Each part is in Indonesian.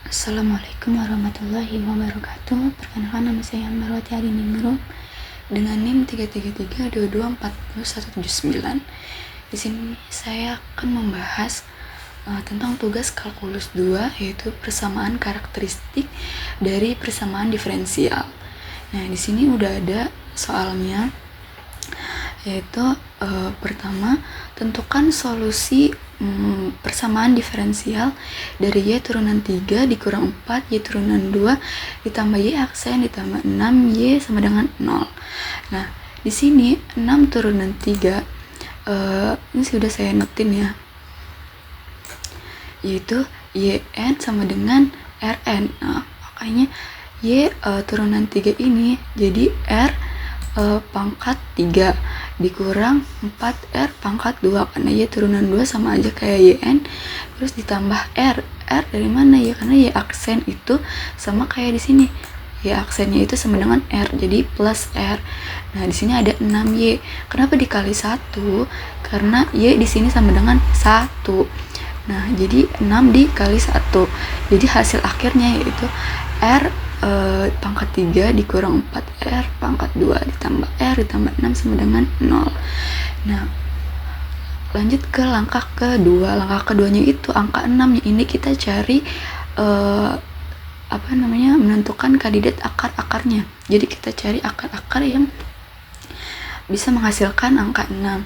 Assalamualaikum warahmatullahi wabarakatuh. Perkenalkan, nama saya Marwati Adiningrum dengan NIM 333224179. Di sini saya akan membahas tentang tugas kalkulus 2, yaitu persamaan karakteristik dari persamaan diferensial. Nah, di sini udah ada soalnya, yaitu pertama, tentukan solusi persamaan diferensial dari Y turunan 3 dikurang 4 Y turunan 2 ditambah Y aksen ditambah 6 Y sama dengan 0. Nah, di sini 6 turunan 3 ini sudah saya notin ya, yaitu YN sama dengan RN. Nah, makanya Y turunan 3 ini jadi R pangkat 3 dikurang 4R pangkat 2, karena Y turunan 2 sama aja kayak YN, terus ditambah R dari mana ya, karena Y aksen itu sama kayak di sini, Y aksennya itu sama dengan R, jadi plus R. Nah, di sini ada 6Y. Kenapa dikali 1? Karena Y di sini sama dengan 1. Nah, jadi 6 dikali 1. Jadi hasil akhirnya yaitu R pangkat 3 dikurang 4R pangkat 2 ditambah R ditambah 6 sama dengan 0. Nah, lanjut ke langkah kedua. Langkah keduanya itu angka 6 nya ini kita cari menentukan kandidat akar-akarnya. Jadi kita cari akar-akar yang bisa menghasilkan angka 6.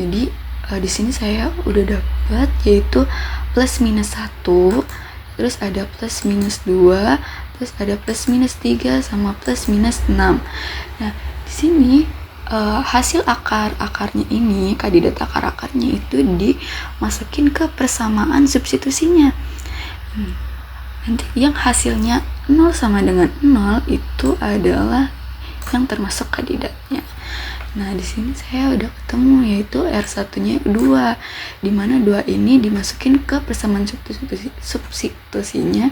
Jadi di sini saya udah dapat yaitu plus minus 1, terus ada plus minus 2, terus ada plus minus 3 sama plus minus 6. Nah, di sini hasil akar-akarnya ini, kandidat akar-akarnya itu dimasukin ke persamaan substitusinya. Nanti yang hasilnya 0 sama dengan 0 itu adalah yang termasuk kandidatnya. Nah, di sini saya udah ketemu yaitu R1-nya 2, dimana 2 ini dimasukin ke persamaan substitusinya,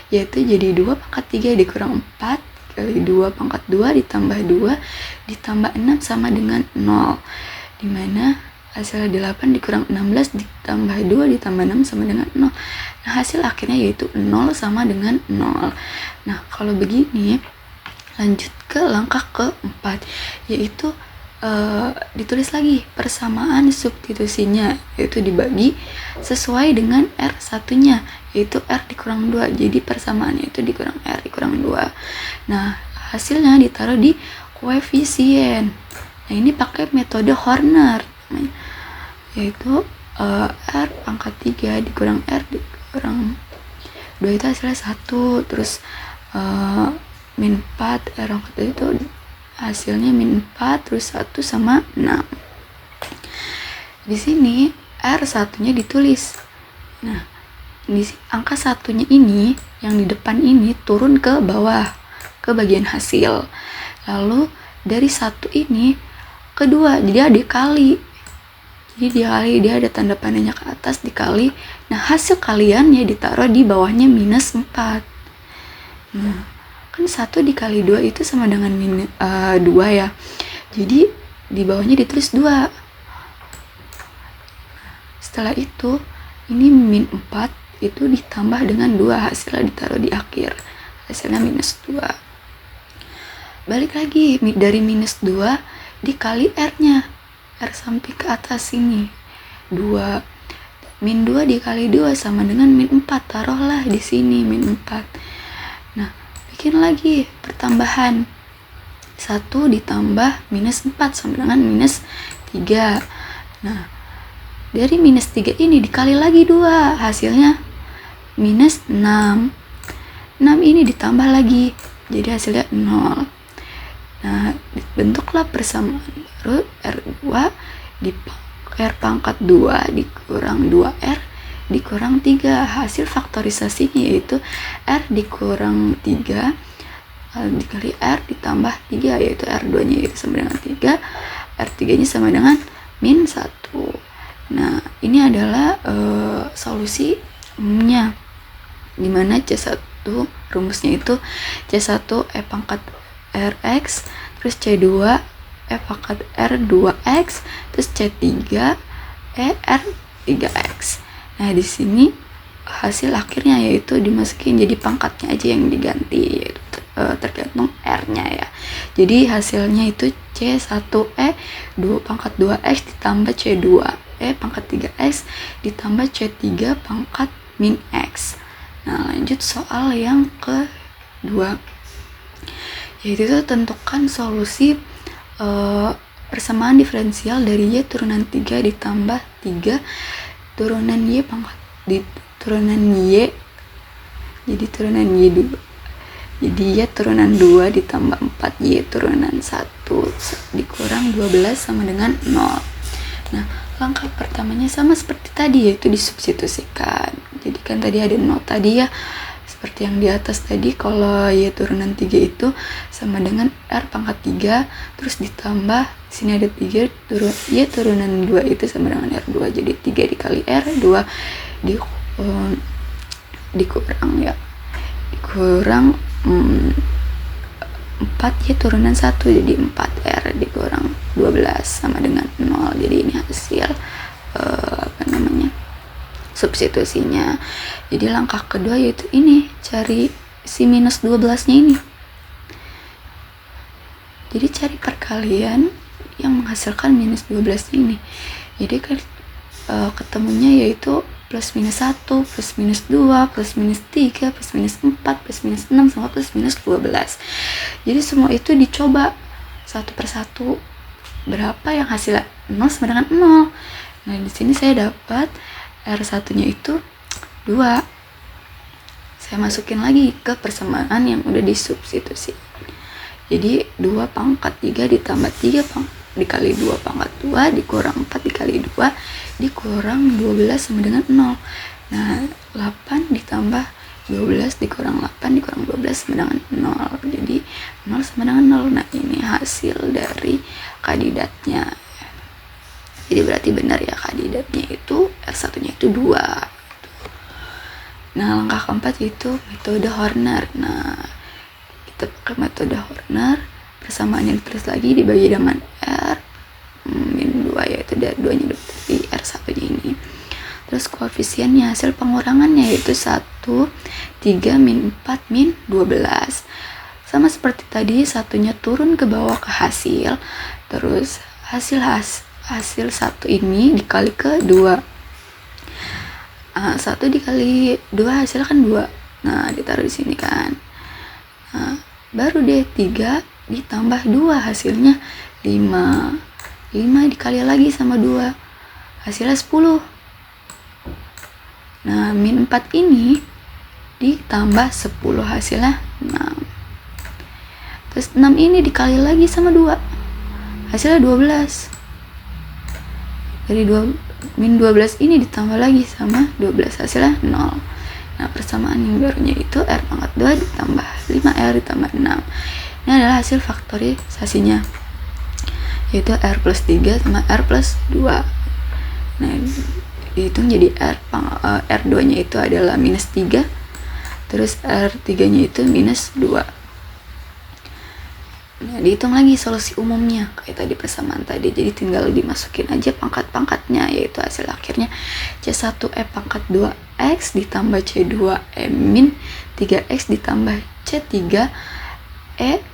yaitu jadi 2 pangkat 3 dikurang 4 kali 2 pangkat 2 ditambah 2 ditambah 6 sama dengan 0, dimana hasilnya 8 dikurang 16 ditambah 2 ditambah 6 sama dengan 0. Nah, hasil akhirnya yaitu 0 sama dengan 0. Nah, kalau begini lanjut ke langkah keempat, yaitu ditulis lagi persamaan substitusinya, yaitu dibagi sesuai dengan R1-nya, yaitu R dikurang 2. Jadi persamaannya itu dikurang R dikurang 2. Nah, hasilnya ditaruh di koefisien. Nah, ini pakai metode Horner, yaitu R pangkat 3 dikurang R dikurang 2 itu hasilnya 1, terus min 4 R pangkat 3 itu hasilnya min 4, terus 1 sama 6. Di sini R1-nya ditulis. Nah, di angka 1-nya ini yang di depan ini turun ke bawah ke bagian hasil. Lalu dari 1 ini kedua, jadi dikali. Jadi dia ada tanda panahnya ke atas dikali. Nah, hasil kaliannya ditaruh di bawahnya minus 4. Nah, kan 1 dikali 2 itu sama dengan 2 ya, jadi di bawahnya ditulis 2. Setelah itu ini min 4 itu ditambah dengan 2, hasilnya ditaruh di akhir, hasilnya minus 2. Balik lagi, dari minus 2 dikali R nya, R sampai ke atas sini 2, min 2 dikali 2 sama dengan min 4, taruhlah di sini min 4. Nah, bikin lagi pertambahan 1 ditambah minus 4 sama dengan minus 3. Nah, dari minus 3 ini dikali lagi 2, hasilnya minus 6. 6 ini ditambah lagi, jadi hasilnya 0. Nah, bentuklah persamaan baru R2 di R pangkat 2 dikurang 2R dikurang 3. Hasil faktorisasinya yaitu R dikurang 3 dikali R ditambah 3, yaitu R2 nya itu sama dengan 3, R3 nya sama dengan min 1. Nah, ini adalah solusinya, dimana C1 rumusnya itu C1 E pangkat RX, terus C2 E pangkat R2X, terus C3 E R3X. Nah, di sini hasil akhirnya, yaitu dimasukin, jadi pangkatnya aja yang diganti, yaitu tergantung R-nya ya. Jadi hasilnya itu C1E 2 pangkat 2X ditambah C2E pangkat 3X ditambah C3 pangkat min X. Nah, lanjut soal yang kedua, yaitu tentukan solusi persamaan diferensial dari Y turunan 3 ditambah 3 turunan Y pangkat turunan Y, jadi turunan Y2, jadi Y turunan 2 ditambah 4 Y turunan 1 dikurang 12 sama dengan 0. Nah, langkah pertamanya sama seperti tadi, yaitu disubstitusikan. Jadi kan tadi ada 0 tadi ya, seperti yang di atas tadi. Kalau Y turunan 3 itu sama dengan R pangkat 3, terus ditambah sini ada 3 Y turunan 2 itu sama dengan R2, jadi 3 dikali R2 dikurang ya, dikurang 4 Y turunan 1, jadi 4R dikurang 12 sama dengan 0. Jadi ini hasil substitusinya. Jadi langkah kedua yaitu ini, cari si minus 12 nya ini. Jadi cari perkalian yang menghasilkan minus 12 ini. Jadi kan ketemunya yaitu plus minus 1, plus minus 2, plus minus 3, plus minus 4, plus minus 6, sama plus minus 12. Jadi semua itu dicoba satu persatu. Berapa yang hasilnya 0 sama dengan 0. Nah, di sini saya dapat R1-nya itu 2. Saya masukin lagi ke persamaan yang udah disubstitusi. Jadi 2 pangkat 3 ditambah 3 dikali 2 pangkat 2 dikurang 4 dikali 2 dikurang 12 sama dengan 0. Nah, 8 ditambah 12 dikurang 8 dikurang 12 sama dengan 0. Jadi 0 sama dengan 0. Nah, ini hasil dari kandidatnya. Jadi berarti benar ya, kandidatnya itu R1-nya itu 2. Nah, langkah keempat yaitu metode Horner. Nah, kita pakai metode Horner, persamaannya ditulis lagi dibagi dengan R min 2, yaitu dari 2 nya dari R1 nya ini. Terus koefisiennya, hasil pengurangannya yaitu 1, 3, min 4, min 12. Sama seperti tadi, satunya turun ke bawah ke hasil. Terus hasil 1 ini dikali ke 2. 1 dikali 2 hasilnya kan 2. Nah, ditaruh di sini kan. Nah, baru deh 3 ditambah 2 hasilnya 5. 5 dikali lagi sama 2 hasilnya 10. Nah, min 4 ini ditambah 10 hasilnya 6. Terus 6 ini dikali lagi sama 2 hasilnya 12. Dari min 12 ini ditambah lagi sama 12 hasilnya 0. Nah, persamaan yang barunya itu R pangkat 2 ditambah 5R ditambah 6. Ini adalah hasil faktorisasinya, yaitu R plus 3 sama R plus 2. Nah, dihitung jadi R2 nya itu adalah minus 3, terus R3 nya itu minus 2. Nah, dihitung lagi solusi umumnya kayak tadi persamaan tadi, jadi tinggal dimasukin aja pangkat-pangkatnya, yaitu hasil akhirnya C1E pangkat 2X ditambah C2E min 3X ditambah C3E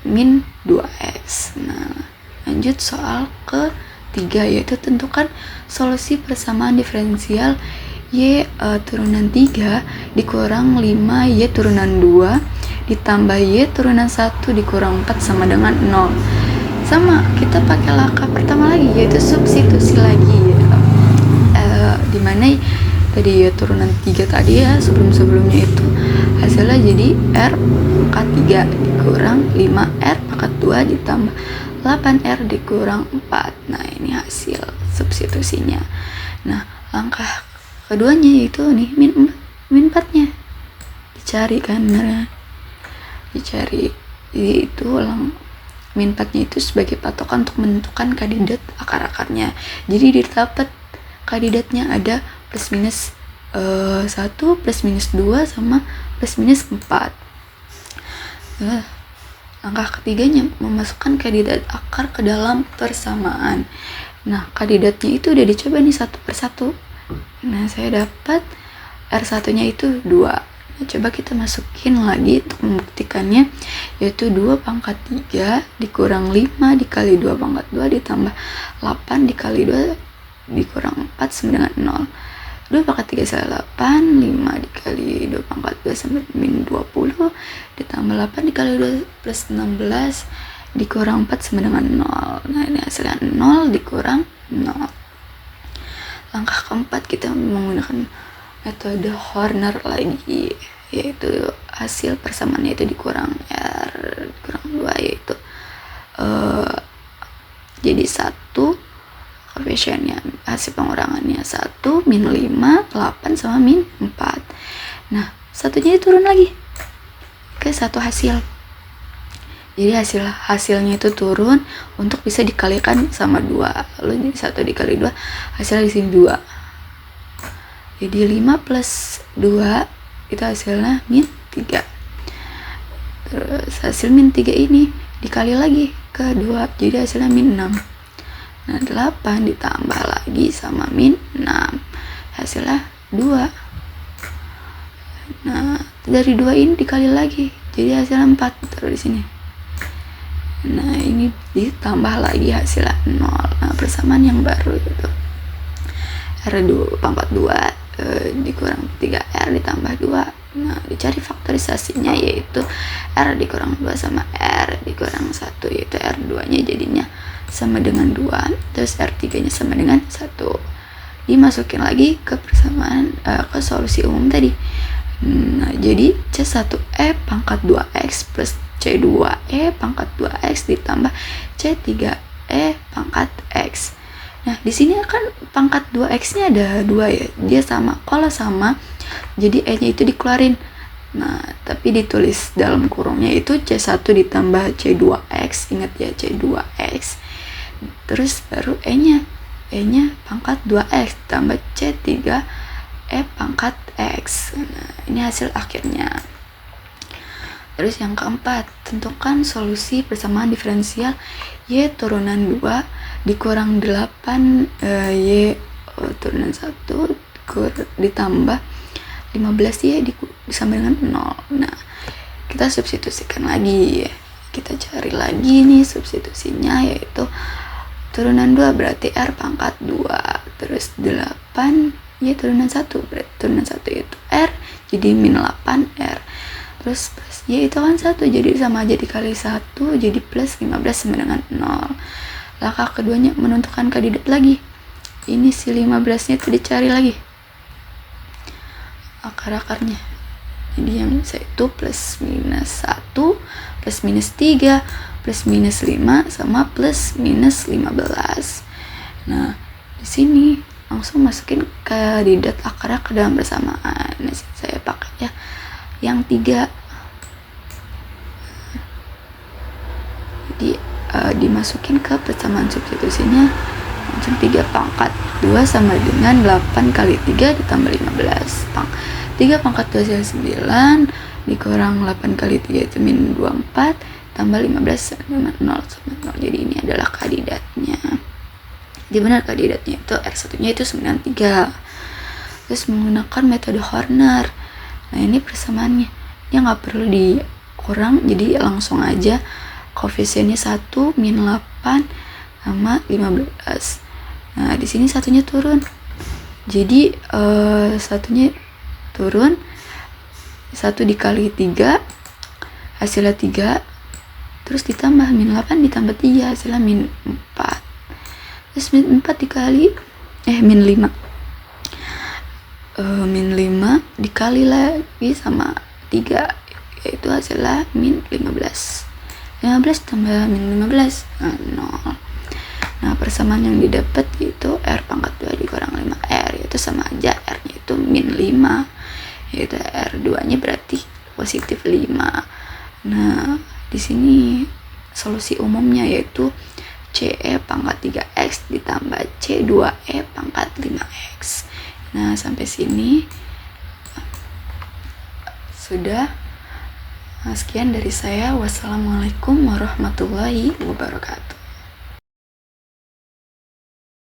min 2X. Nah, lanjut soal ketiga, yaitu tentukan solusi persamaan diferensial Y turunan 3 dikurang 5 Y turunan 2 ditambah Y turunan 1 dikurang 4 sama dengan 0. Sama, kita pakai langkah pertama lagi, yaitu substitusi lagi ya. Dimana tadi Y turunan 3 tadi ya, sebelumnya itu hasilnya jadi R pangkat 3 dikurang 5R pangkat 2 ditambah 8R dikurang 4. Nah, ini hasil substitusinya. Nah, langkah keduanya yaitu nih min 4 nya dicari kan, dicari. Jadi itu min 4 nya itu sebagai patokan untuk menentukan kandidat akar-akarnya. Jadi didapat kandidatnya ada plus minus 1, plus minus 2 sama plus minus 4. Langkah ketiganya memasukkan kandidat akar ke dalam persamaan. Nah, kandidatnya itu udah dicoba nih satu persatu. Nah, saya dapat R satunya itu 2. Nah, coba kita masukin lagi untuk membuktikannya, yaitu 2 pangkat 3 dikurang 5 dikali 2 pangkat 2 ditambah 8 dikali 2 dikurang 4 sama dengan 0. 2 pangkat 3 adalah 8, 5 dikali 2 pangkat 2 sama min 20 ditambah 8 dikali 2 plus 16 dikurang 4 sama dengan 0. Nah, ini hasilnya 0 dikurang 0. Langkah keempat, kita menggunakan metode Horner lagi, yaitu hasil persamaannya itu dikurang R dikurang 2, yaitu jadi 1 koefisiennya, hasil pengurangannya 1, min 5, 8 sama min 4. Nah, satunya turun lagi ke satu hasil. Jadi hasilnya itu turun untuk bisa dikalikan sama 2. Lalu jadi 1 dikali 2, hasilnya di sini 2. Jadi 5 plus 2 itu hasilnya min 3. Terus hasil min 3 ini dikali lagi ke 2, jadi hasilnya min 6. Nah, 8 ditambah lagi sama min 6, hasilnya 2. Nah, dari 2 ini dikali lagi, jadi hasilnya 4, taruh di sini. Nah, ini ditambah lagi hasilnya 0. Nah, persamaan yang baru itu R2 pangkat 2 dikurang 3R ditambah 2. Nah, dicari faktorisasinya, yaitu R dikurang 2 sama R dikurang 1, yaitu R2 nya jadinya sama dengan 2, terus R3 nya sama dengan 1. Dimasukin lagi ke persamaan ke solusi umum tadi. Nah, jadi C1E pangkat 2X plus C2E pangkat 2X ditambah C3E pangkat X. Nah, di sini kan pangkat 2X-nya ada 2 ya. Dia sama. Kalau sama, jadi E-nya itu dikeluarin. Nah, tapi ditulis dalam kurungnya itu C1 ditambah C2X. Ingat ya, C2X. Terus baru E-nya. E-nya pangkat 2X tambah C3E pangkat X. Nah, ini hasil akhirnya. Terus yang keempat, tentukan solusi persamaan diferensial Y turunan 2 dikurang 8 Y turunan 1 ditambah 15 Y sama dengan 0. Nah, kita substitusikan lagi ya. Kita cari lagi nih substitusinya, yaitu turunan 2 berarti R pangkat 2, terus 8 Y turunan 1 berarti turunan 1 itu R, jadi min 8R. Terus plus Y itu kan 1, jadi sama aja dikali 1, jadi plus 15 sama dengan 0. Langkah keduanya menentukan kandidat lagi. Ini si 15 nya itu dicari lagi akar-akarnya. Jadi yang saya itu plus minus 1 plus minus 3 plus minus 5 sama plus minus 15. Nah, di sini langsung masukin kandidat akarnya ke dalam persamaan. Nah, saya pakai ya yang 3. Jadi dimasukin ke persamaan substitusinya, langsung 3 pangkat 2 sama dengan 8 kali 3 ditambah 15. 3 pangkat 2 adalah 9 dikurang 8 kali 3 itu min 24 tambah 15 sama 0 sama 0. Jadi ini adalah kandidatnya. Jadi benar kandidatnya itu R1 nya itu 93. Terus menggunakan metode Horner. Nah, ini persamaannya, dia nggak perlu dikurang, jadi langsung aja koefisiennya 1 min 8 sama 15. Nah, di sini satunya turun, jadi satunya turun, 1 dikali 3 hasilnya 3, terus ditambah min 8 ditambah 3 hasilnya min 4. Terus min 4 dikali min 5 min 5 dikali lagi sama 3, yaitu hasilnya min 15 tambah min 15 0. Nah, persamaan yang didapat itu R pangkat 2 dikurang 5R, yaitu sama aja R nya itu min 5, yaitu R2 nya berarti positif 5. Nah, di sini solusi umumnya yaitu CE pangkat 3X ditambah C2E pangkat 5X. Nah, sampai sini sudah. Sekian dari saya. Wassalamualaikum warahmatullahi wabarakatuh.